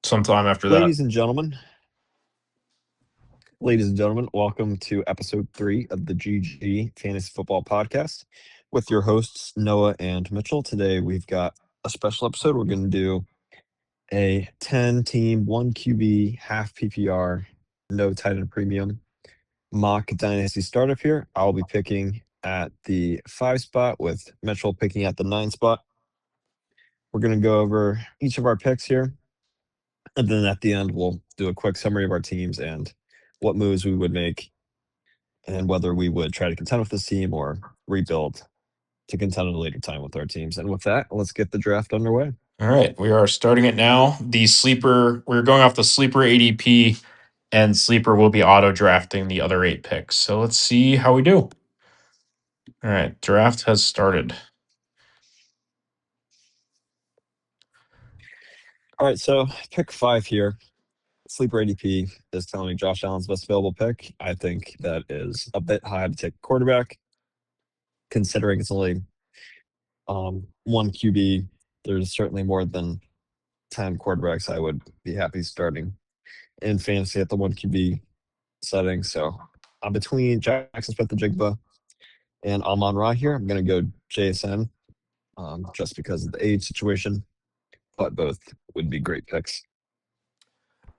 sometime after that. Ladies and gentlemen, welcome to episode 3 of the GG Fantasy Football Podcast with your hosts Noah and Mitchell. Today we've got a special episode. We're going to do a 10 team, 1 QB, half PPR, no tight end premium mock dynasty startup here. I'll be picking at the 5 spot with Mitchell picking at the 9 spot. We're going to go over each of our picks here. And then at the end, we'll do a quick summary of our teams and what moves we would make and whether we would try to contend with this team or rebuild to contend at a later time with our teams. And with that, let's get the draft underway. All right, we are starting it now. We're going off the sleeper ADP, and sleeper will be auto drafting the other 8 picks. So let's see how we do. All right, draft has started. All right, so pick 5 here. Sleeper ADP is telling me Josh Allen's best available pick. I think that is a bit high to take quarterback, considering it's only one QB. There's certainly more than 10 quarterbacks I would be happy starting in fantasy at the one QB setting. So I'm between Jackson Smith and Jigba and Amon Ra here. I'm going to go JSN just because of the age situation, but both would be great picks.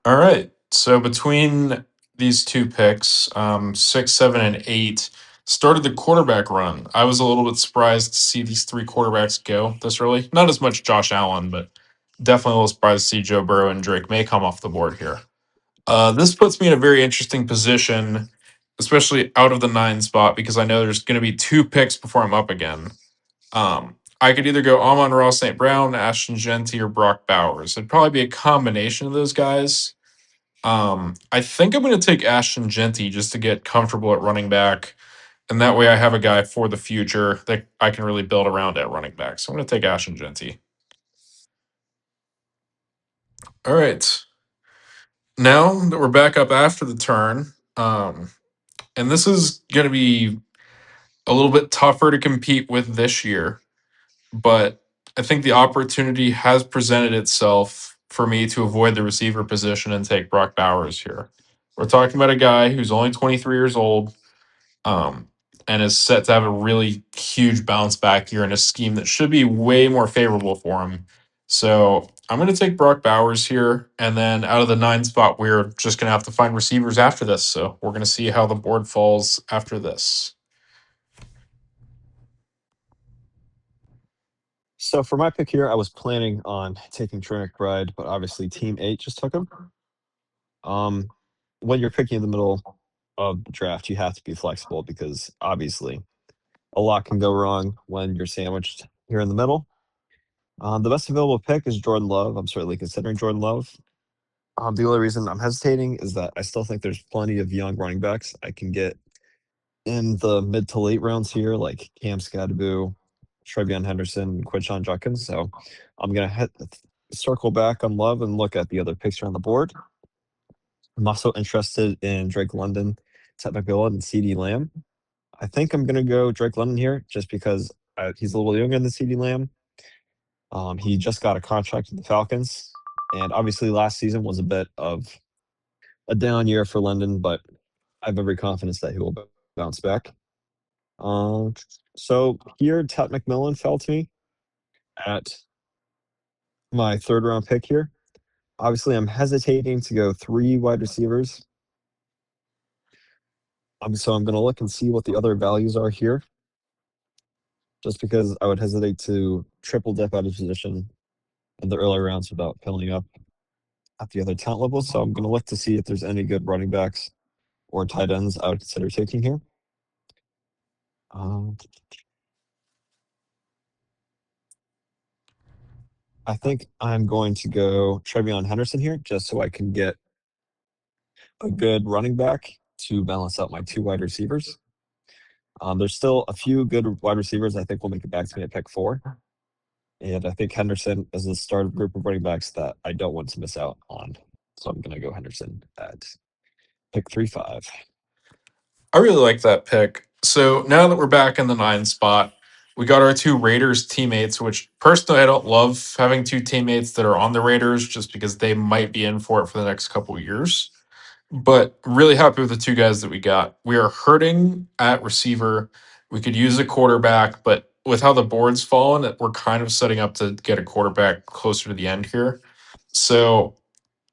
All right, so between these 2 picks, 6, 7, and 8, started the quarterback run. I was a little bit surprised to see these 3 quarterbacks go this early. Not as much Josh Allen, but definitely a little surprised to see Joe Burrow and Drake May come off the board here. This puts me in a very interesting position, especially out of the 9 spot, because I know there's going to be 2 picks before I'm up again. I could either go Amon-Ra St. Brown, Ashton Genty, or Brock Bowers. It'd probably be a combination of those guys. I think I'm going to take Ashton Genty just to get comfortable at running back, and that way I have a guy for the future that I can really build around at running back. So I'm going to take Ashton Genty. All right. Now that we're back up after the turn, and this is going to be a little bit tougher to compete with this year, but I think the opportunity has presented itself for me to avoid the receiver position and take Brock Bowers here. We're talking about a guy who's only 23 years old, um, and is set to have a really huge bounce back here in a scheme that should be way more favorable for him. So I'm going to take Brock Bowers here, and then out of the 9 spot, we're just going to have to find receivers after this. So we're going to see how the board falls after this. So for my pick here, I was planning on taking Trey McBride, but obviously Team 8 just took him. When you're picking in the middle of the draft, you have to be flexible because obviously a lot can go wrong when you're sandwiched here in the middle. The best available pick is Jordan Love. I'm certainly considering Jordan Love. The only reason I'm hesitating is that I still think there's plenty of young running backs I can get in the mid to late rounds here, like Cam Skadaboo, Trevion Henderson, and Quinshon Judkins. So I'm going to circle back on Love and look at the other picks here on the board. I'm also interested in Drake London, Ted McMillan, and CD Lamb. I think I'm going to go Drake London here just because he's a little younger than CD Lamb. He just got a contract with the Falcons. And obviously last season was a bit of a down year for London, but I have every confidence that he will bounce back. So here, Ted McMillan fell to me at my 3rd round pick here. Obviously, I'm hesitating to go 3 wide receivers. So I'm going to look and see what the other values are here, just because I would hesitate to triple dip out of position in the early rounds without filling up at the other talent levels. So I'm going to look to see if there's any good running backs or tight ends I would consider taking here. I think I'm going to go Trevion Henderson here just so I can get a good running back to balance out my 2 wide receivers. There's still a few good wide receivers I think will make it back to me at pick 4. And I think Henderson is the start of group of running backs that I don't want to miss out on. So I'm going to go Henderson at pick 3-5. I really like that pick. So now that we're back in the 9 spot, We got our two Raiders teammates, which personally I don't love having two teammates that are on the Raiders just because they might be in for it for the next couple of years. But really happy with the two guys that we got. We are hurting at receiver. We could use a quarterback, but with how the board's fallen, we're kind of setting up to get a quarterback closer to the end here. So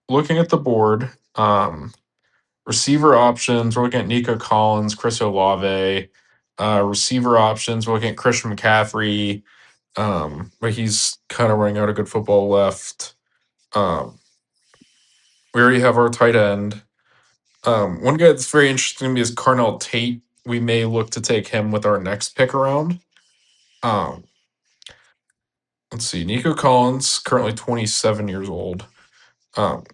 looking at the board, receiver options, we're looking at Nico Collins, Chris Olave. Receiver options, we're looking at Christian McCaffrey, but he's kind of running out of good football left. Um, we already have our tight end. One guy that's very interesting to me is Carnell Tate. We may look to take him with our next pick around. Um, let's see, Nico Collins, currently 27 years old. Um,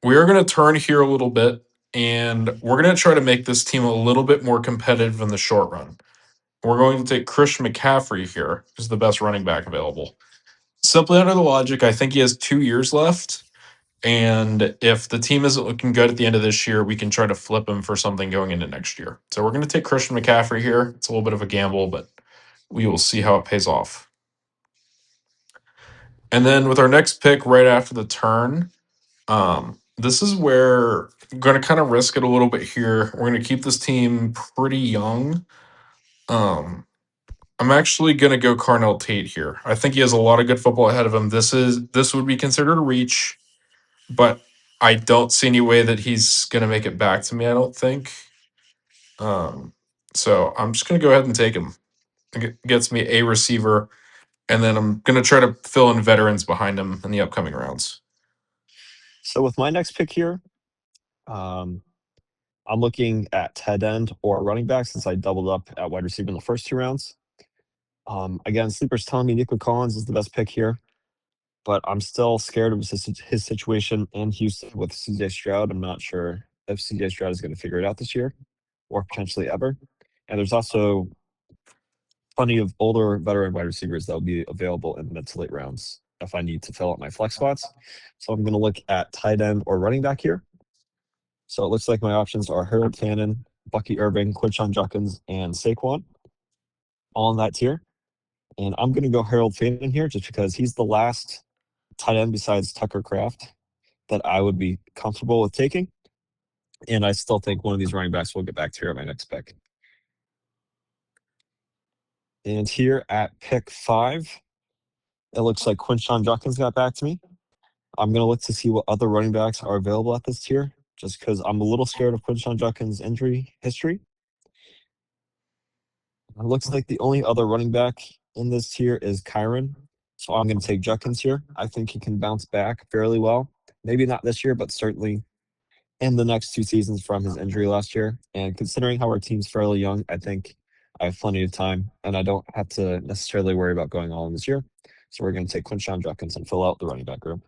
we are going to turn here a little bit, and we're going to try to make this team a little bit more competitive in the short run. We're going to take Christian McCaffrey here, who's the best running back available. Simply under the logic, I think he has 2 years left. And if the team isn't looking good at the end of this year, we can try to flip him for something going into next year. So we're going to take Christian McCaffrey here. It's a little bit of a gamble, but we will see how it pays off. And then with our next pick right after the turn, this is where I'm going to kind of risk it a little bit here. We're going to keep this team pretty young. Um, I'm actually going to go Carnell Tate here. I think he has a lot of good football ahead of him. This would be considered a reach, but I don't see any way that he's going to make it back to me. I don't think. Um, so I'm just going to go ahead and take him. It gets me a receiver, and then I'm going to try to fill in veterans behind him in the upcoming rounds. So with my next pick here, um, I'm looking at tight end or running back since I doubled up at wide receiver in the first 2 rounds. Again, sleepers telling me Nico Collins is the best pick here, but I'm still scared of his situation in Houston with CJ Stroud. I'm not sure if CJ Stroud is going to figure it out this year or potentially ever. And there's also plenty of older veteran wide receivers that will be available in the mid to late rounds if I need to fill out my flex spots. So I'm going to look at tight end or running back here. So it looks like my options are Harold Fannin, Bucky Irving, Quinshon Judkins, and Saquon, all in that tier. And I'm going to go Harold Fannin here just because he's the last tight end besides Tucker Kraft that I would be comfortable with taking. And I still think one of these running backs will get back to here at my next pick. And here at pick 5, it looks like Quinshon Judkins got back to me. I'm going to look to see what other running backs are available at this tier just because I'm a little scared of Quinshon Judkins' injury history. It looks like the only other running back in this tier is Kyron. So I'm going to take Judkins here. I think he can bounce back fairly well. Maybe not this year, but certainly in the next 2 seasons from his injury last year. And considering how our team's fairly young, I think I have plenty of time and I don't have to necessarily worry about going all in this year. So we're going to take Quinshon Judkins and fill out the running back group.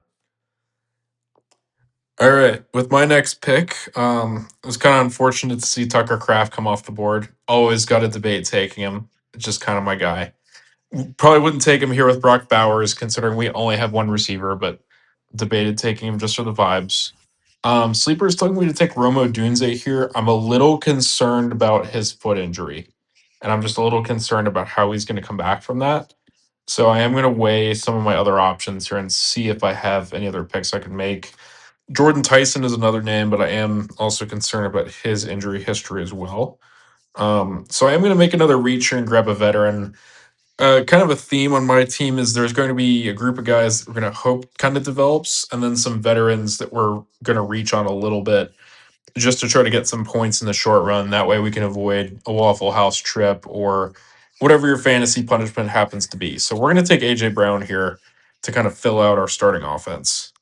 All right, with my next pick, it was kind of unfortunate to see Tucker Kraft come off the board. Always got a debate taking him. It's just kind of my guy. Probably wouldn't take him here with Brock Bowers, considering we only have one receiver, but debated taking him just for the vibes. Sleeper's telling me to take Romo Dunze here. I'm a little concerned about his foot injury, and I'm just a little concerned about how he's going to come back from that. So I am going to weigh some of my other options here and see if I have any other picks I can make. Jordan Tyson is another name, but I am also concerned about his injury history as well. So I am going to make another reach here and grab a veteran. Kind of a theme on my team is there's going to be a group of guys that we're going to hope kind of develops, and then some veterans that we're going to reach on a little bit just to try to get some points in the short run. That way we can avoid a Waffle House trip or whatever your fantasy punishment happens to be. So we're going to take AJ Brown here to kind of fill out our starting offense.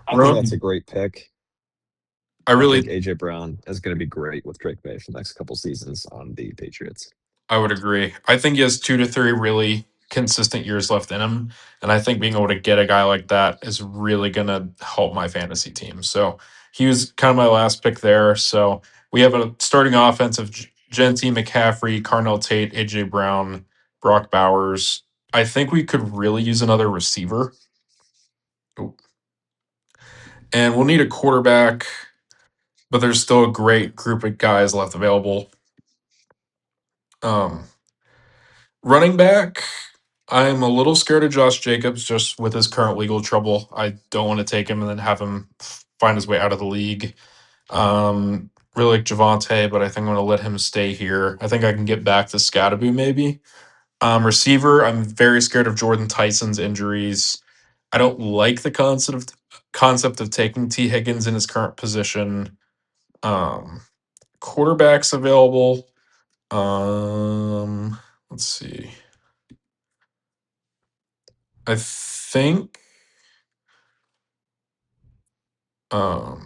I think that's Road, a great pick. I I think really AJ Brown is going to be great with Drake May for the next couple seasons on the Patriots. I would agree. I think he has 2 to 3 really consistent years left in him. And I think being able to get a guy like that is really going to help my fantasy team. So he was kind of my last pick there. So we have a starting offense of Genty, McCaffrey, Carnell Tate, AJ Brown, Brock Bowers. I think we could really use another receiver. Ooh. And we'll need a quarterback, but there's still a great group of guys left available. Um, Running back, I'm a little scared of Josh Jacobs just with his current legal trouble. I don't want to take him and then have him find his way out of the league. Really like Javante, but I think I'm going to let him stay here. I think I can get back to Scattaboo maybe. Receiver, I'm very scared of Jordan Tyson's injuries. I don't like the concept of taking T. Higgins in his current position. Um, Quarterbacks available. Let's see. I think.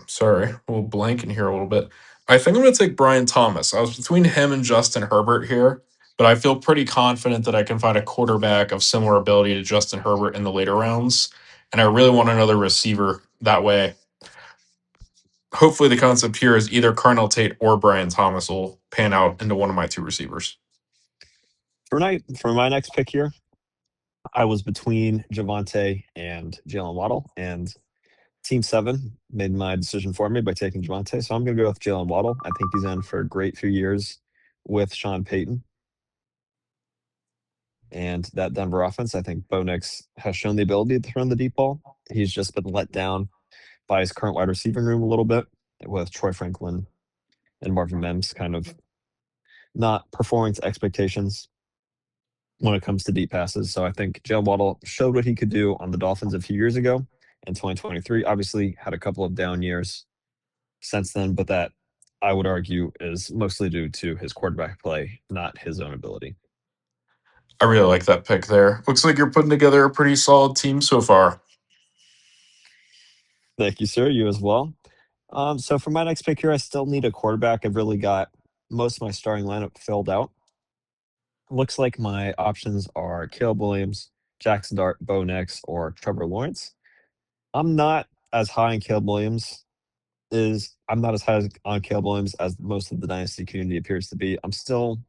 Sorry, a little blank in here a little bit. I think I'm going to take Brian Thomas. I was between him and Justin Herbert here, but I feel pretty confident that I can find a quarterback of similar ability to Justin Herbert in the later rounds. And I really want another receiver that way. Hopefully, the concept here is either Carnell Tate or Brian Thomas will pan out into one of my two receivers. For my next pick here, I was between Javante and Jalen Waddle, and Team 7 made my decision for me by taking Javante. So I'm going to go with Jalen Waddle. I think he's in for a great few years with Sean Payton and that Denver offense. I think Bo Nix has shown the ability to throw the deep ball. He's just been let down by his current wide receiving room a little bit with Troy Franklin and Marvin Mims kind of not performing to expectations when it comes to deep passes. So I think Jalen Waddle showed what he could do on the Dolphins a few years ago in 2023. Obviously, had a couple of down years since then, but that I would argue is mostly due to his quarterback play, not his own ability. I really like that pick there. Looks like you're putting together a pretty solid team so far. Thank you, sir. You as well. So for my next pick here, I still need a quarterback. I've really got most of my starting lineup filled out. Looks like my options are Caleb Williams, Jackson Dart, Bo Nix, or Trevor Lawrence. I'm not as high on Caleb Williams I'm not as high on Caleb Williams as most of the dynasty community appears to be. I'm still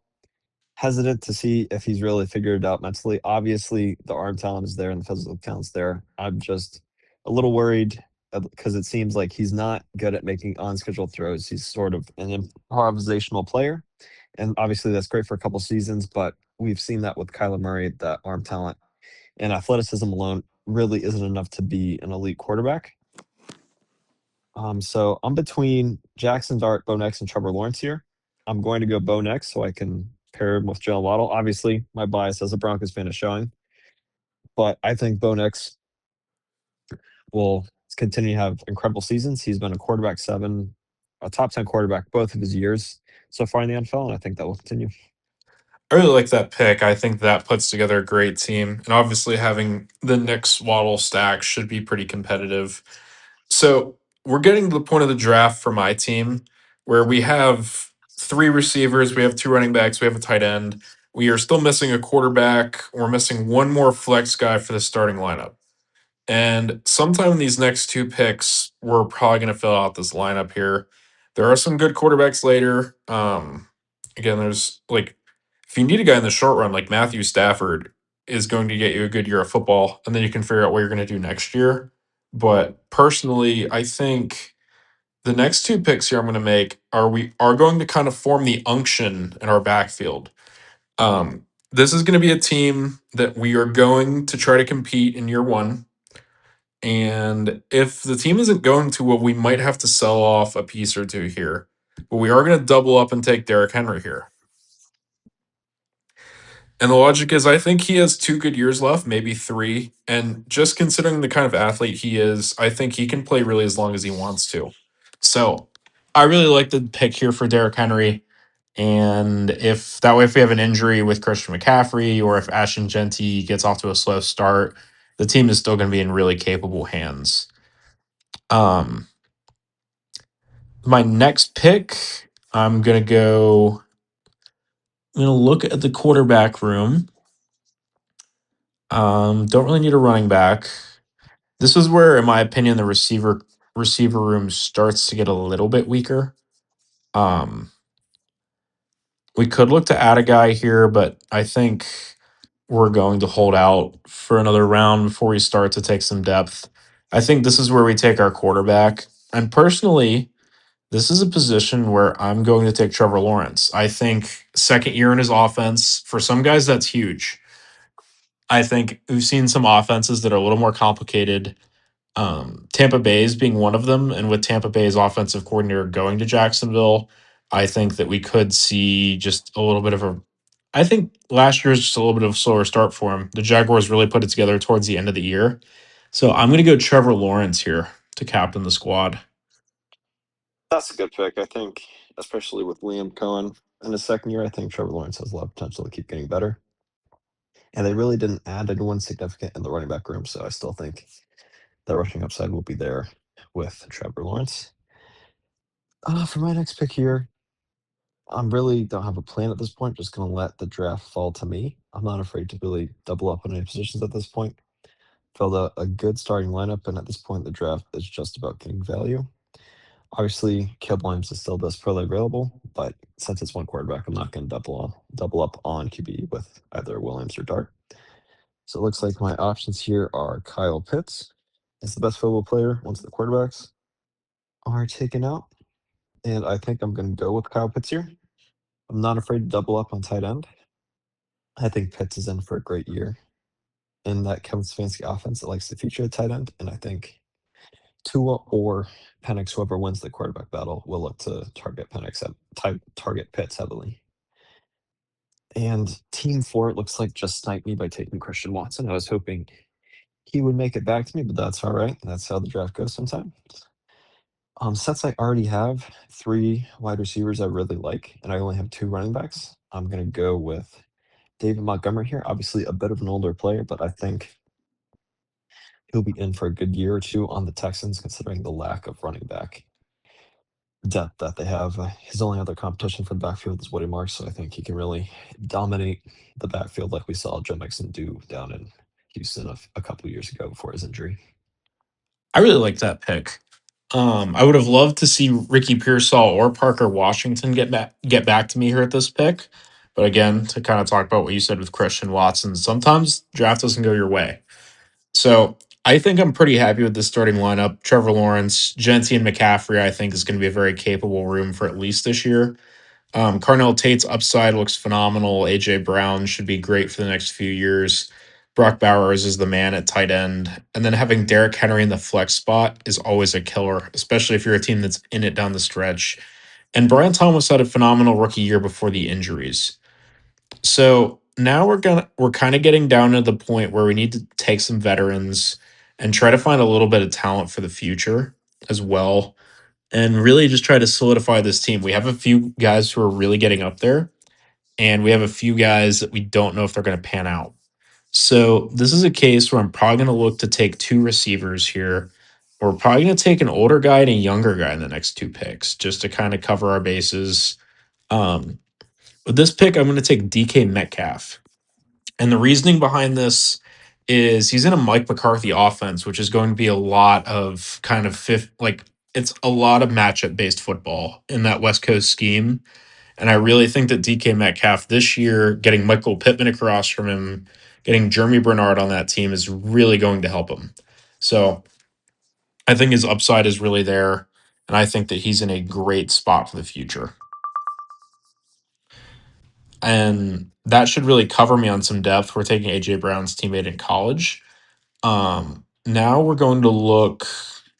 hesitant to see if he's really figured it out mentally. Obviously, the arm talent is there and the physical talent's there. I'm just a little worried because it seems like he's not good at making on-schedule throws. He's sort of an improvisational player, and obviously that's great for a couple seasons. But we've seen that with Kyler Murray, that arm talent and athleticism alone really isn't enough to be an elite quarterback. So I'm between Jackson Dart, Bo Nix, and Trevor Lawrence here. I'm going to go Bo Nix so I can pair him with Jalen Waddle. Obviously, my bias as a Broncos fan is showing, but I think Bo Nix will continue to have incredible seasons. He's been a quarterback 7, a top 10 quarterback both of his years so far in the NFL, and I think that will continue. I really like that pick. I think that puts together a great team. And obviously, having the Knicks Waddle stack should be pretty competitive. So we're getting to the point of the draft for my team where we have three receivers, we have two running backs, we have a tight end. We are still missing a quarterback. We're missing one more flex guy for the starting lineup. And sometime in these next two picks, we're probably going to fill out this lineup here. There are some good quarterbacks later. Again, there's like, if you need a guy in the short run, like Matthew Stafford is going to get you a good year of football, and then you can figure out what you're going to do next year. But personally, I think the next two picks here I'm going to make are going to kind of form the unction in our backfield. This is going to be a team that we are going to try to compete in year one. And if the team isn't going to, well, we might have to sell off a piece or two here. But we are going to double up and take Derrick Henry here. And the logic is I think he has 2 good years left, maybe 3. And just considering the kind of athlete he is, I think he can play really as long as he wants to. So I really like the pick here for Derrick Henry. And if that way, if we have an injury with Christian McCaffrey or if Ashton Genty gets off to a slow start, the team is still going to be in really capable hands. Um, my next pick, I'm gonna go. I'm gonna look at the quarterback room. Don't really need a running back. This is where, in my opinion, the receiver room starts to get a little bit weaker. Um, we could look to add a guy here, but I think we're going to hold out for another round before we start to take some depth. I think this is where we take our quarterback. And personally, this is a position where I'm going to take Trevor Lawrence. I think second year in his offense. For some guys, that's huge. I think we've seen some offenses that are a little more complicated. Tampa Bay's being one of them, and with Tampa Bay's offensive coordinator going to Jacksonville, I think that we could see just a little bit of a. I think last year was just a little bit of a slower start for him. The Jaguars really put it together towards the end of the year, so I'm going to go Trevor Lawrence here to captain the squad. That's a good pick. I think, especially with Liam Cohen in his second year, I think Trevor Lawrence has a lot of potential to keep getting better. And they really didn't add anyone significant in the running back room, so I still think the rushing upside will be there with Trevor Lawrence. For my next pick here, I'm really don't have a plan at this point. Just gonna let the draft fall to me. I'm not afraid to really double up on any positions at this point. Filled out a good starting lineup, and at this point, the draft is just about getting value. Obviously, Caleb Williams is still best pro available, but since it's one quarterback, I'm not going to double up on QB with either Williams or Dart. So it looks like my options here are Kyle Pitts is the best available player once the quarterbacks are taken out, and I think I'm going to go with Kyle Pitts here. I'm not afraid to double up on tight end. I think Pitts is in for a great year in that Kevin Stefanski offense that likes to feature a tight end, and I think Tua or Penix, whoever wins the quarterback battle, will look to target target Pitts heavily. And Team 4, it looks like, just sniped me by taking Christian Watson. I was hoping he would make it back to me, but that's all right. That's how the draft goes sometimes. Since I already have 3 wide receivers I really like, and I only have 2 running backs, I'm going to go with David Montgomery here. Obviously, a bit of an older player, but I think he'll be in for a good year or 2 on the Texans, considering the lack of running back depth that they have. His only other competition for the backfield is Woody Marks, so I think he can really dominate the backfield like we saw Joe Mixon do down in Houston a couple of years ago before his injury. I really like that pick. I would have loved to see Ricky Pearsall or Parker Washington get back to me here at this pick. But again, to kind of talk about what you said with Christian Watson, sometimes draft doesn't go your way. So I think I'm pretty happy with this starting lineup. Trevor Lawrence, Gentry, and McCaffrey, I think is going to be a very capable room for at least this year. Carnell Tate's upside looks phenomenal. AJ Brown should be great for the next few years. Brock Bowers is the man at tight end. And then having Derrick Henry in the flex spot is always a killer, especially if you're a team that's in it down the stretch. And Brian Thomas had a phenomenal rookie year before the injuries. So now we're kind of getting down to the point where we need to take some veterans and try to find a little bit of talent for the future as well, and really just try to solidify this team. We have a few guys who are really getting up there, and we have a few guys that we don't know if they're going to pan out. So this is a case where I'm probably going to look to take 2 receivers here. We're probably going to take an older guy and a younger guy in the next 2 picks just to kind of cover our bases. Um, with this pick, I'm going to take DK Metcalf. And the reasoning behind this is he's in a Mike McCarthy offense, which is going to be a lot of kind of fifth, like it's a lot of matchup based football in that West Coast scheme. And I really think that DK Metcalf this year, getting Michael Pittman across from him, getting Jeremy Bernard on that team is really going to help him. So I think his upside is really there. And I think that he's in a great spot for the future. And that should really cover me on some depth. We're taking AJ Brown's teammate in college. Now we're going to look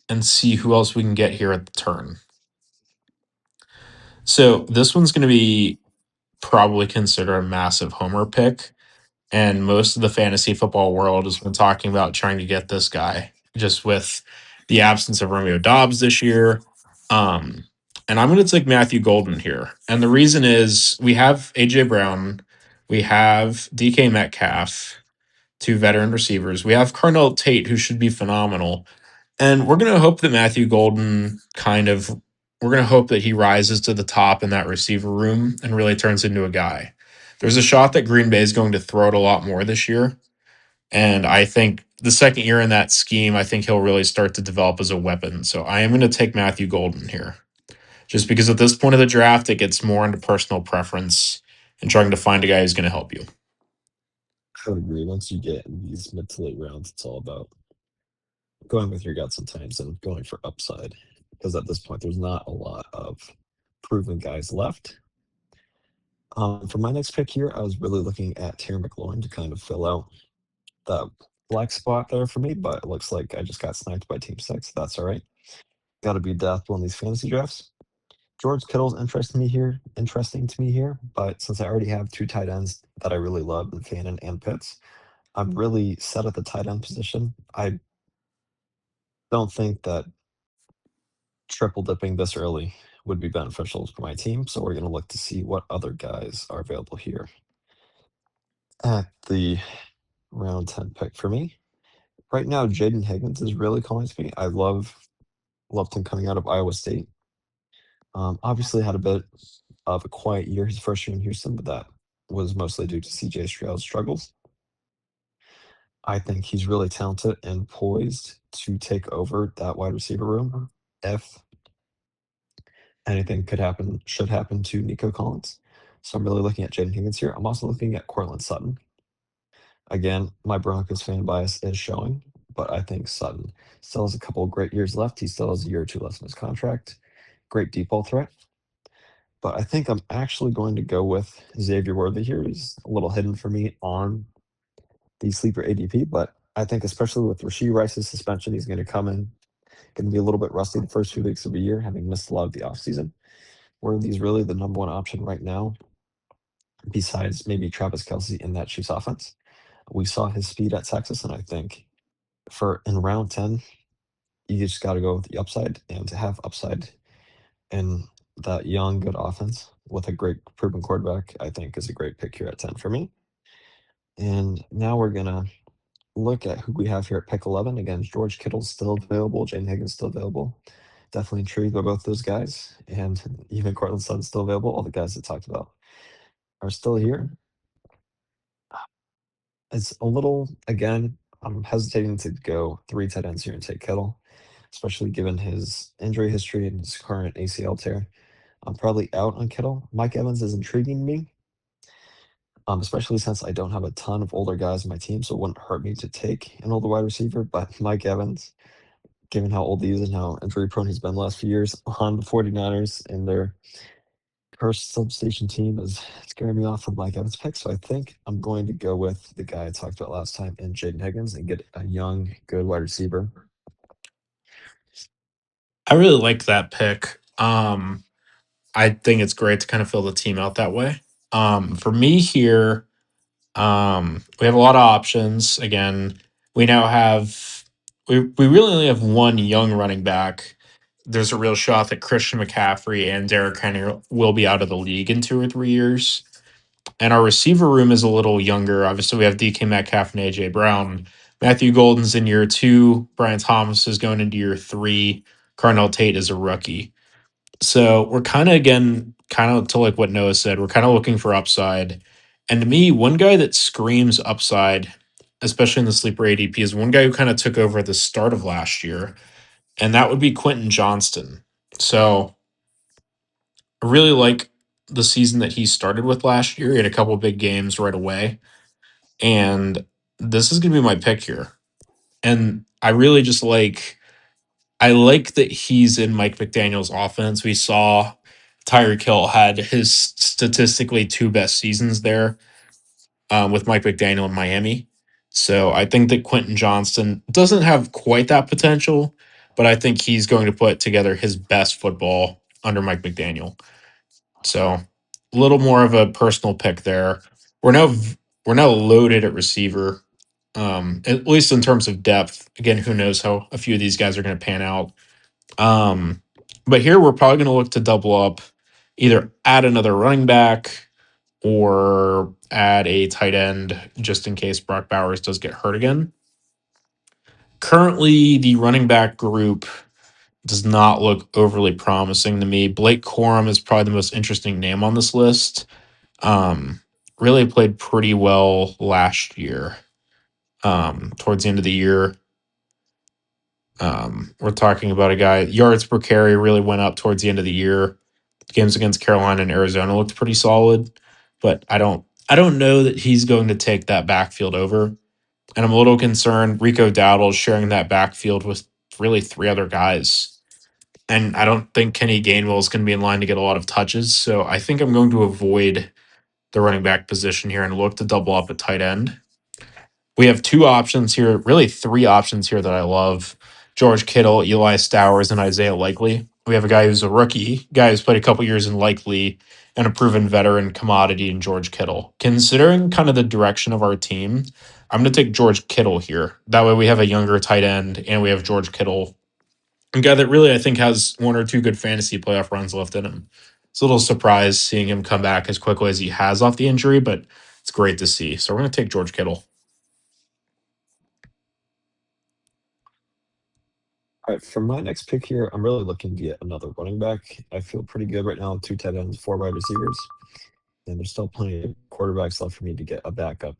and see who else we can get here at the turn. So this one's going to be probably considered a massive homer pick, and most of the fantasy football world has been talking about trying to get this guy just with the absence of Romeo Dobbs this year. Um, and I'm going to take Matthew Golden here, and the reason is we have AJ Brown, we have DK Metcalf, 2 veteran receivers, we have Carnell Tate, who should be phenomenal. And we're going to hope that Matthew Golden we're going to hope that he rises to the top in that receiver room and really turns into a guy. There's a shot that Green Bay is going to throw it a lot more this year. And I think the second year in that scheme, I think he'll really start to develop as a weapon. So I am going to take Matthew Golden here. Just because at this point of the draft, it gets more into personal preference and trying to find a guy who's going to help you. I would agree. Once you get in these mid to late rounds, it's all about going with your gut sometimes and going for upside. Because at this point, there's not a lot of proven guys left. For my next pick here, I was really looking at Terry McLaurin to kind of fill out the black spot there for me, but it looks like I just got sniped by Team 6. That's all right. Got to be adaptable in these fantasy drafts. George Kittle's interesting to me here, but since I already have two tight ends that I really love in Fannin and Pitts, I'm really set at the tight end position. I don't think that triple dipping this early would be beneficial for my team, so we're going to look to see what other guys are available here at the round 10 pick for me. Right now, Jaden Higgins is really calling to me. I loved him coming out of Iowa State. Obviously, had a bit of a quiet year his first year in Houston, but that was mostly due to CJ Stroud's struggles. I think he's really talented and poised to take over that wide receiver room if anything should happen to Nico Collins. So I'm really looking at Jaden Higgins here. I'm also looking at Cortland Sutton. Again, my Broncos fan bias is showing, but I think Sutton still has a couple of great years left. He still has a year or two left in his contract. Great deep ball threat. But I think I'm actually going to go with Xavier Worthy here. He's a little hidden for me on the sleeper ADP, but I think especially with Rashee Rice's suspension, he's going to come in, going to be a little bit rusty the first few weeks of the year, having missed a lot of the offseason. Worthy's really the number one option right now, besides maybe Travis Kelsey in that Chiefs offense. We saw his speed at Texas, and I think for in round 10, you just got to go with the upside. And to have upside in that young, good offense with a great proven quarterback, I think is a great pick here at 10 for me. And now we're going to look at who we have here at pick 11. Again, George Kittle's still available, Jane Higgins still available. Definitely intrigued by both those guys. And even Cortland Sutton's still available. All the guys that talked about are still here. It's a little, again, I'm hesitating to go three tight ends here and take Kittle, especially given his injury history and his current ACL tear. I'm probably out on Kittle. Mike Evans is intriguing me, especially since I don't have a ton of older guys in my team, so it wouldn't hurt me to take an older wide receiver. But Mike Evans, given how old he is and how injury prone he's been the last few years on the 49ers and their cursed substation team, is scaring me off from Mike Evans' pick. So I think I'm going to go with the guy I talked about last time in Jaden Higgins and get a young, good wide receiver. I really like that pick. I think it's great to kind of fill the team out that way. For me here, we have a lot of options. Again, we now have we really only have one young running back. There's a real shot that Christian McCaffrey and Derrick Henry will be out of the league in 2 or 3 years. And our receiver room is a little younger. Obviously, we have DK Metcalf and AJ Brown. Matthew Golden's in year 2. Brian Thomas is going into year 3. Carnell Tate is a rookie. So we're kind of, again, kind of to like what Noah said, we're kind of looking for upside. And to me, one guy that screams upside, especially in the sleeper ADP, is one guy who kind of took over at the start of last year, and that would be Quentin Johnston. So I really like the season that he started with last year. He had a couple big games right away. And this is going to be my pick here. And I really just I like that he's in Mike McDaniel's offense. We saw Tyreek Hill had his statistically two best seasons there with Mike McDaniel in Miami. So I think that Quentin Johnston doesn't have quite that potential, but I think he's going to put together his best football under Mike McDaniel. So a little more of a personal pick there. We're now we're now loaded at receiver, at least in terms of depth. Again, who knows how a few of these guys are going to pan out. Um, but here we're probably going to look to double up, either add another running back or add a tight end just in case Brock Bowers does get hurt again. Currently, the running back group does not look overly promising to me. Blake Corum is probably the most interesting name on this list. Um, Really played pretty well last year. Towards the end of the year, we're talking about a guy, yards per carry really went up towards the end of the year. Games against Carolina and Arizona looked pretty solid, but I don't know that he's going to take that backfield over. And I'm a little concerned Rico Dowdle is sharing that backfield with really three other guys. And I don't think Kenny Gainwell is going to be in line to get a lot of touches. So I think I'm going to avoid the running back position here and look to double up at tight end. We have two options here, really three options here that I love: George Kittle, Eli Stowers, and Isaiah Likely. We have a guy who's a rookie, guy who's played a couple years in Likely, and a proven veteran commodity in George Kittle. Considering kind of the direction of our team, I'm going to take George Kittle here. That way we have a younger tight end and we have George Kittle, a guy that really I think has one or two good fantasy playoff runs left in him. It's a little surprised seeing him come back as quickly as he has off the injury, but it's great to see. So we're going to take George Kittle. All right, for my next pick here, I'm really looking to get another running back. I feel pretty good right now with two tight ends, four wide receivers, and there's still plenty of quarterbacks left for me to get a backup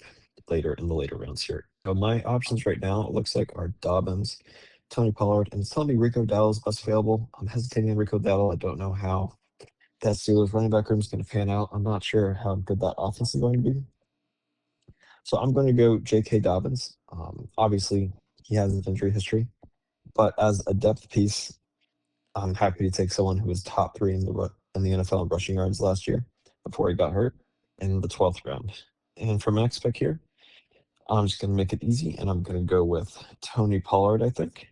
later in the later rounds here. So my options right now, it looks like, are Dobbins, Tony Pollard, and it's telling me Rico Dowdle's best available. I'm hesitating on Rico Dowdle. I don't know how that Steelers running back room is going to pan out. I'm not sure how good that offense is going to be. So I'm going to go J.K. Dobbins. Obviously, he has an injury history, but as a depth piece, I'm happy to take someone who was top three in the NFL in rushing yards last year before he got hurt in the 12th round. And for my next pick here, I'm just going to make it easy, and I'm going to go with Tony Pollard. I think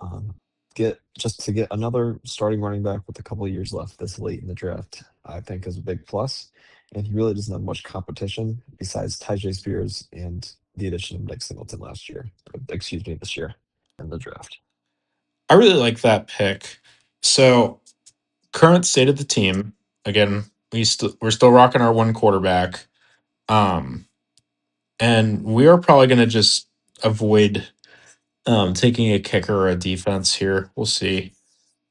um, get just to get another starting running back with a couple of years left this late in the draft. I think is a big plus, and he really doesn't have much competition besides Tyjae Spears and the addition of Nick Singleton last year. Excuse me, this year in the draft. I really like that pick. So, current state of the team, again, we're still rocking our one quarterback. Um, and we are probably going to just avoid taking a kicker or a defense here. We'll see.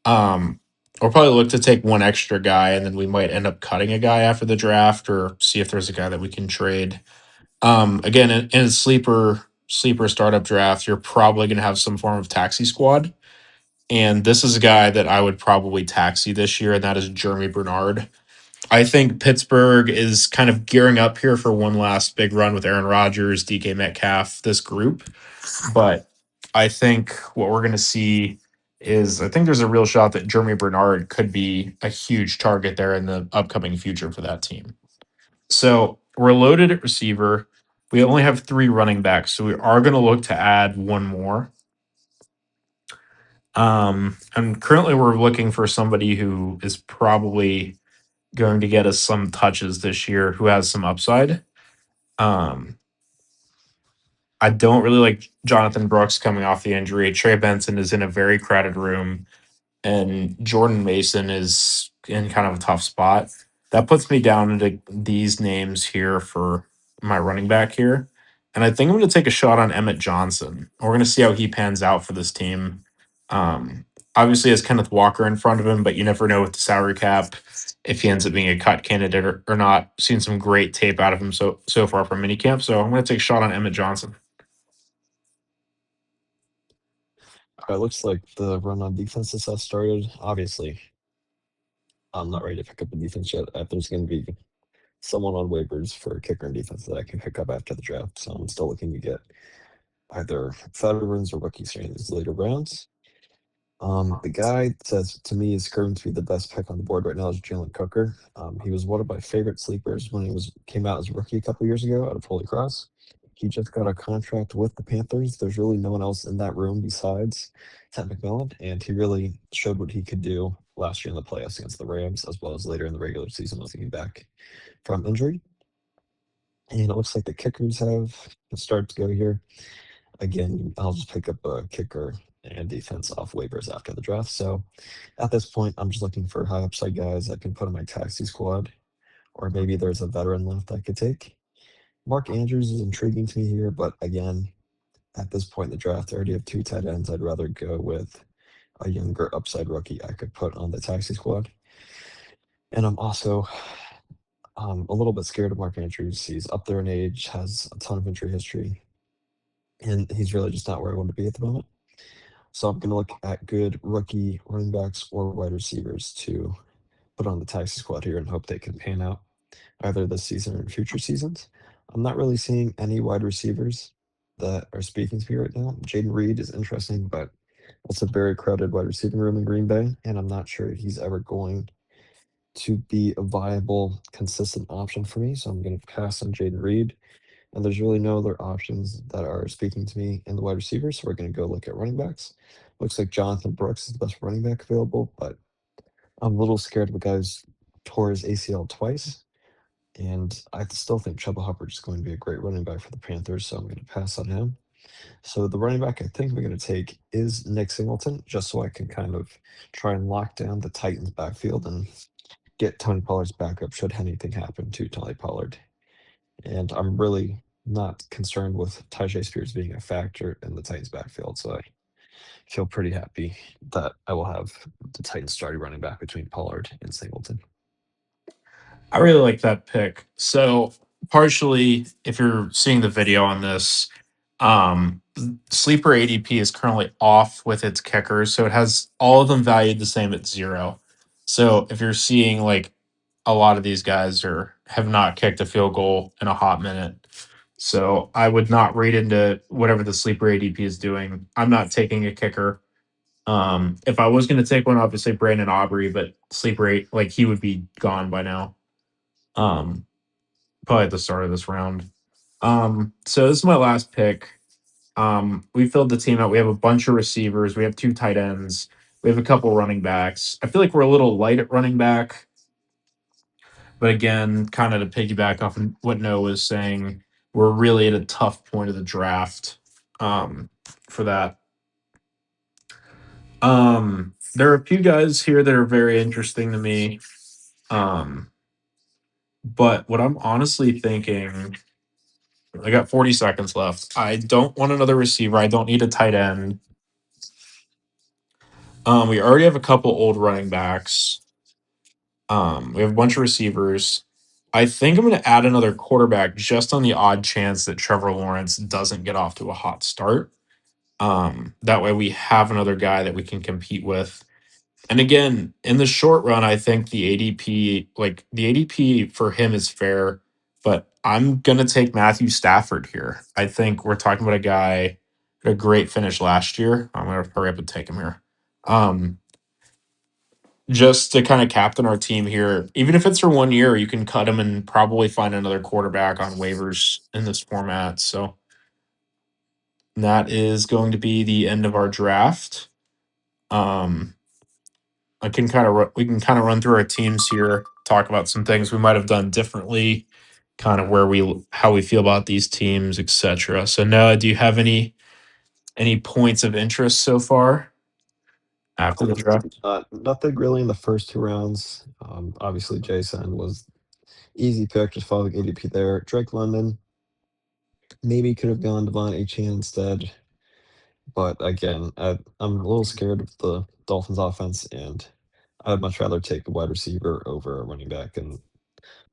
We'll probably look to take one extra guy, and then we might end up cutting a guy after the draft, or see if there's a guy that we can trade. Again, in a sleeper startup draft, you're probably going to have some form of taxi squad, and this is a guy that I would probably taxi this year, and that is Jeremy Bernard. I think Pittsburgh is kind of gearing up here for one last big run with Aaron Rodgers, DK Metcalf, this group. But I think what we're going to see is I think there's a real shot that Jeremy Bernard could be a huge target there in the upcoming future for that team. So we're loaded at receiver. We only have three running backs, so we are going to look to add one more. And currently we're looking for somebody who is probably going to get us some touches this year, who has some upside. Um, I don't really like Jonathan Brooks coming off the injury. Trey Benson is in a very crowded room, and Jordan Mason is in kind of a tough spot. That puts me down into these names here for my running back here. And I think I'm going to take a shot on Emmett Johnson. We're going to see how he pans out for this team. Um, Obviously, has Kenneth Walker in front of him, but you never know with the salary cap if he ends up being a cut candidate or not. Seen some great tape out of him so far from minicamp, so I'm going to take a shot on Emmett Johnson. It looks like the run on defenses has started. Obviously, I'm not ready to pick up a defense yet. There's going to be someone on waivers for kicker and defense that I can pick up after the draft. So I'm still looking to get either veterans or rookies in these later rounds. The guy that to me is going to be the best pick on the board right now is Jalen Cooker. He was one of my favorite sleepers when he came out as a rookie a couple years ago out of Holy Cross. He just got a contract with the Panthers. There's really no one else in that room besides Ted McMillan, and he really showed what he could do last year in the playoffs against the Rams, as well as later in the regular season once he came back from injury. And it looks like the kickers have started to go here. Again, I'll just pick up a kicker and defense off waivers after the draft. So at this point, I'm just looking for high upside guys I can put on my taxi squad, or maybe there's a veteran left I could take. Mark Andrews is intriguing to me here, but again, at this point in the draft, I already have two tight ends. I'd rather go with a younger upside rookie I could put on the taxi squad. And I'm also a little bit scared of Mark Andrews. He's up there in age, has a ton of injury history, and he's really just not where I want to be at the moment. So I'm going to look at good rookie running backs or wide receivers to put on the taxi squad here and hope they can pan out either this season or in future seasons. I'm not really seeing any wide receivers that are speaking to me right now. Jaden Reed is interesting, but it's a very crowded wide receiving room in Green Bay, and I'm not sure he's ever going to be a viable, consistent option for me. So I'm going to pass on Jaden Reed. And there's really no other options that are speaking to me in the wide receivers. So we're going to go look at running backs. Looks like Jonathan Brooks is the best running back available, but I'm a little scared of the guy who's tore his ACL twice. And I still think Chuba Hubbard is going to be a great running back for the Panthers. So I'm going to pass on him. So the running back I think we're going to take is Nick Singleton, just so I can kind of try and lock down the Titans backfield and get Tony Pollard's backup should anything happen to Tony Pollard. And I'm really not concerned with Tyjae Spears being a factor in the Titans backfield. So I feel pretty happy that I will have the Titans starting running back between Pollard and Singleton. I really like that pick. So partially, if you're seeing the video on this, um, sleeper ADP is currently off with its kickers, so it has all of them valued the same at 0. So if you're seeing like a lot of these guys are have not kicked a field goal in a hot minute. So I would not read into whatever the sleeper ADP is doing. I'm not taking a kicker. If I was going to take one, obviously Brandon Aubrey, but sleeper eight, like he would be gone by now. Um, Probably at the start of this round. So this is my last pick. We filled the team out. We have a bunch of receivers. We have 2 tight ends. We have a couple running backs. I feel like we're a little light at running back, but again, kind of to piggyback off of what Noah was saying, we're really at a tough point of the draft. For that. There are a few guys here that are very interesting to me. Um, but what I'm honestly thinking, I got 40 seconds left. I don't want another receiver. I don't need a tight end. We already have a couple old running backs. We have a bunch of receivers. I think I'm going to add another quarterback just on the odd chance that Trevor Lawrence doesn't get off to a hot start. That way we have another guy that we can compete with. And again, in the short run, I think the ADP for him is fair, but I'm gonna take Matthew Stafford here. I think we're talking about a guy a great finish last year. I'm gonna hurry up and take him here. Um, just to kind of captain our team here, even if it's for 1 year, you can cut him and probably find another quarterback on waivers in this format. So that is going to be the end of our draft. Um, we can kind of run through our teams here, talk about some things we might have done differently, kind of how we feel about these teams, etc. So Noah, do you have any points of interest so far after the draft? Nothing really in the first 2 rounds. Obviously, Jason was easy pick, just following ADP there. Drake London maybe could have gone Devon Achane instead. But again, I'm a little scared of the Dolphins offense, and I'd much rather take a wide receiver over a running back in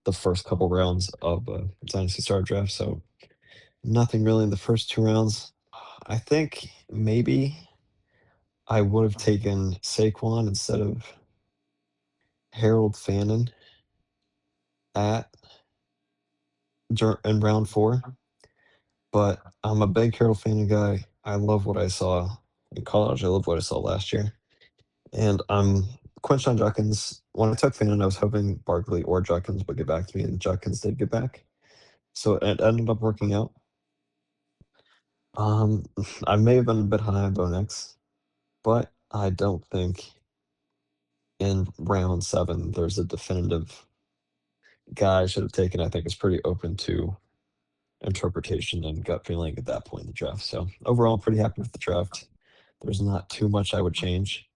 the first couple rounds of a Dynasty Star draft. So nothing really in the first 2 rounds. I think maybe I would have taken Saquon instead of Harold Fannin at in round 4. But I'm a big Harold Fannin guy. I love what I saw in college. I love what I saw last year. And I'm Quinshon Judkins. When I took Fannin, I was hoping Barkley or Judkins would get back to me, and Judkins did get back. So it ended up working out. Um, I may have been a bit high on Bo Nix, but I don't think in round 7 there's a definitive guy I should have taken. I think it's pretty open to interpretation and gut feeling at that point in the draft. So overall, I'm pretty happy with the draft. There's not too much I would change.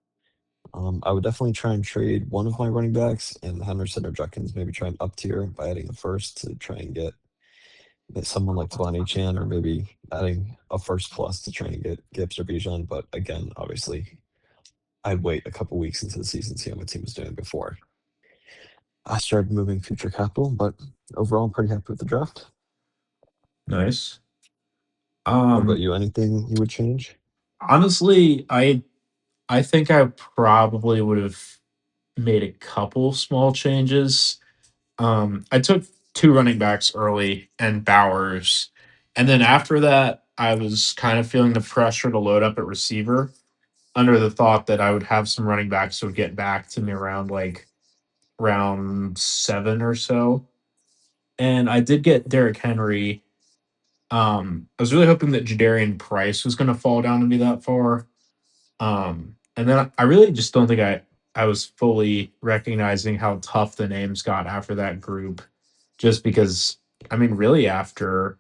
I would definitely try and trade one of my running backs and Henderson or Judkins, maybe try and up tier by adding a first to try and get someone like Talani Chan, or maybe adding a first plus to try and get Gibbs or Bijan. But again, obviously, I'd wait a couple weeks into the season, see how my team was doing before I started moving future capital. But overall, I'm pretty happy with the draft. Nice. What about Um, you? Anything you would change? Honestly, I think I probably would have made a couple small changes. I took 2 running backs early and Bowers, and then after that, I was kind of feeling the pressure to load up at receiver under the thought that I would have some running backs who would get back to me around like round 7 or so. And I did get Derrick Henry. I was really hoping that Jadarian Price was gonna fall down to me that far. And then I really just don't think I was fully recognizing how tough the names got after that group, just because I mean, really after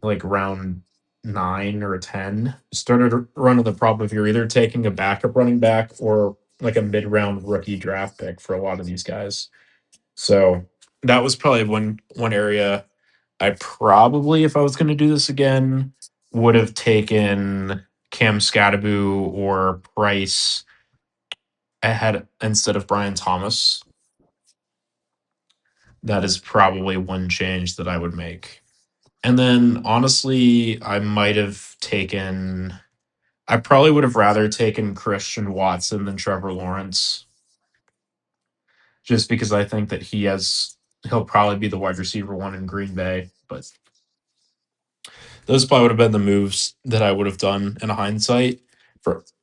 like round 9 or 10, started running the problem if you're either taking a backup running back or like a mid-round rookie draft pick for a lot of these guys. So that was probably one area I probably, if I was going to do this again, would have taken Cam Scadaboo or Price ahead instead of Brian Thomas. That is probably one change that I would make. And then honestly, I probably would have rather taken Christian Watson than Trevor Lawrence, just because I think that he'll probably be the wide receiver one in Green Bay. But those probably would have been the moves that I would have done in hindsight.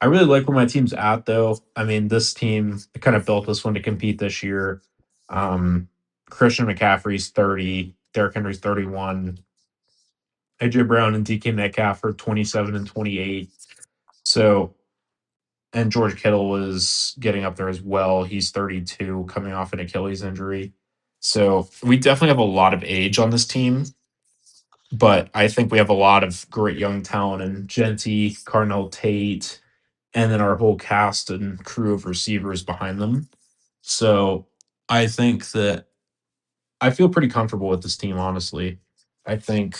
I really like where my team's at though. I mean, this team kind of built this one to compete this year. Um, Christian McCaffrey's 30, Derrick Henry's 31, AJ Brown and DK Metcalf are 27 and 28. So, and George Kittle was getting up there as well. He's 32, coming off an Achilles injury. So we definitely have a lot of age on this team, but I think we have a lot of great young talent and Genty, Cardinal Tate, and then our whole cast and crew of receivers behind them. So I think that I feel pretty comfortable with this team, honestly. I think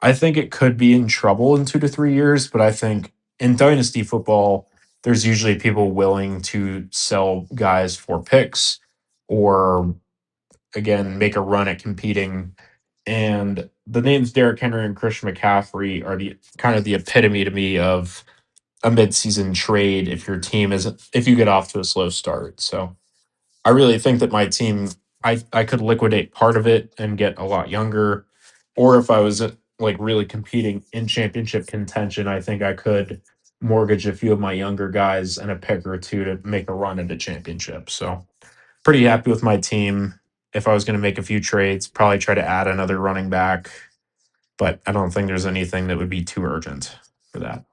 I think it could be in trouble in 2 to 3 years, but I think in dynasty football, there's usually people willing to sell guys for picks or again make a run at competing. And the names Derrick Henry and Christian McCaffrey are the kind of the epitome to me of a midseason trade if you get off to a slow start. So I really think that my team, I could liquidate part of it and get a lot younger, or if I was like really competing in championship contention, I think I could mortgage a few of my younger guys and a pick or two to make a run into championship. So pretty happy with my team. If I was going to make a few trades, probably try to add another running back, but I don't think there's anything that would be too urgent for that.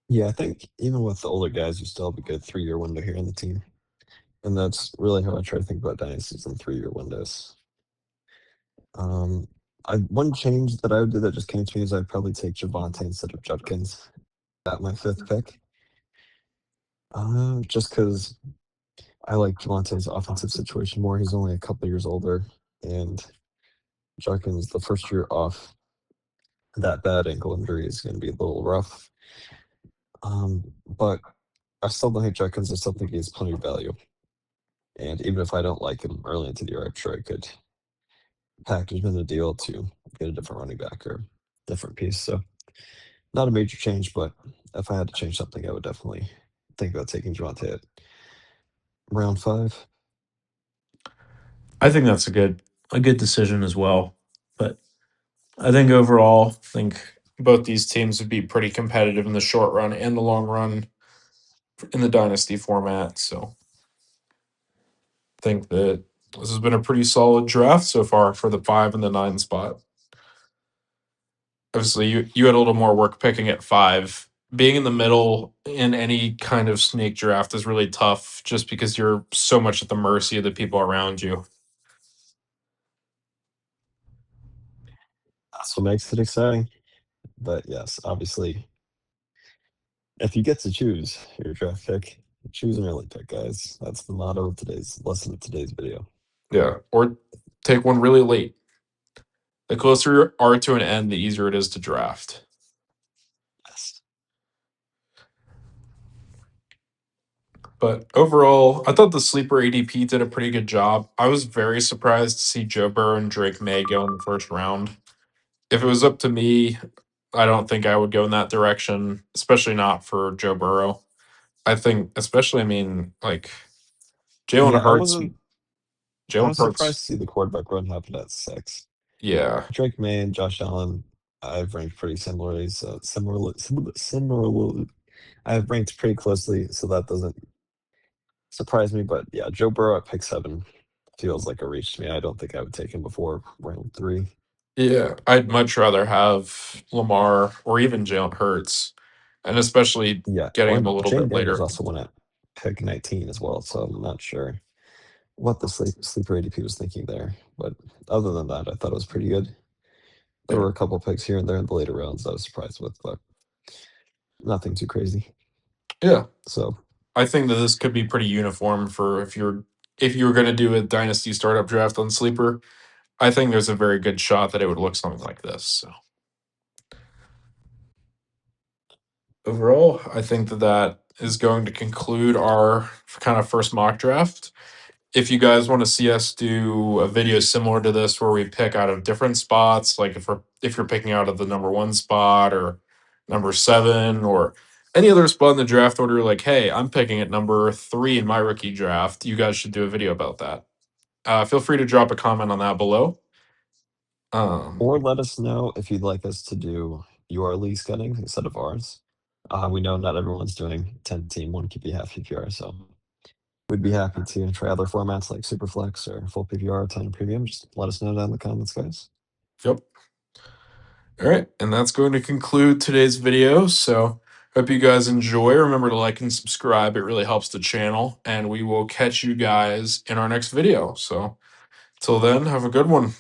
Yeah, I think even with the older guys, you still have a good 3-year window here in the team. And that's really how I try to think about dynasties in 3-year windows. Um, one change that I would do that just came to me is I'd probably take Javante instead of Judkins at my fifth pick. Just because I like Javante's offensive situation more. He's only a couple years older, and Judkins, the first year off that bad ankle injury is going to be a little rough. But I still don't hate Judkins. I still think he has plenty of value. And even if I don't like him early into the year, I'm sure I could package him in a deal to get a different running back or different piece. So not a major change, but if I had to change something, I would definitely think about taking Javante at round 5. I think that's a good decision as well. But I think overall, I think both these teams would be pretty competitive in the short run and the long run in the dynasty format. So I think that this has been a pretty solid draft so far for the 5 and the 9 spot. Obviously, you had a little more work picking at 5. Being in the middle in any kind of snake draft is really tough just because you're so much at the mercy of the people around you. That's what makes it exciting. But yes, obviously, if you get to choose your draft pick, choose an early pick, guys. That's the motto of today's lesson of today's video. Yeah. Or take one really late. The closer you are to an end, the easier it is to draft. Yes. But overall, I thought the sleeper ADP did a pretty good job. I was very surprised to see Joe Burrow and Drake May go in the first round. If it was up to me, I don't think I would go in that direction, especially not for Joe Burrow. I think, especially, I mean, like Jalen Yeah, Hurts. I Jalen was surprised Hurts, to see the quarterback run happen at 6. yeah. Drake May and Josh Allen, I've ranked pretty similarly. So similar. I've ranked pretty closely, so that doesn't surprised me, but yeah, Joe Burrow at pick 7 feels like a reach to me. I don't think I would take him before round 3. Yeah, I'd much rather have Lamar or even Jalen Hurts, and especially Yeah, getting well, him a little Jane bit Daniels later. also went at pick 19 as well, so I'm not sure what the sleeper ADP was thinking there. But other than that, I thought it was pretty good. There Yeah, were a couple picks here and there in the later rounds I was surprised with, but nothing too crazy. yeah. So I think that this could be pretty uniform for if you were going to do a dynasty startup draft on Sleeper. I think there's a very good shot that it would look something like this. So overall, I think that that is going to conclude our kind of first mock draft. If you guys want to see us do a video similar to this where we pick out of different spots, like if you're picking out of the number 1 spot or number 7 or any other spot in the draft order, like, hey, I'm picking at number 3 in my rookie draft, you guys should do a video about that. Feel free to drop a comment on that below. Um, or let us know if you'd like us to do your league scouting instead of ours. We know not everyone's doing 10 team, 1 QB, half PPR, so we'd be happy to try other formats like Superflex or full PPR, 10 premium. Just let us know down in the comments, guys. yep. All right, and that's going to conclude today's video. So hope you guys enjoy. Remember to like and subscribe. It really helps the channel, and we will catch you guys in our next video. So till then, have a good one.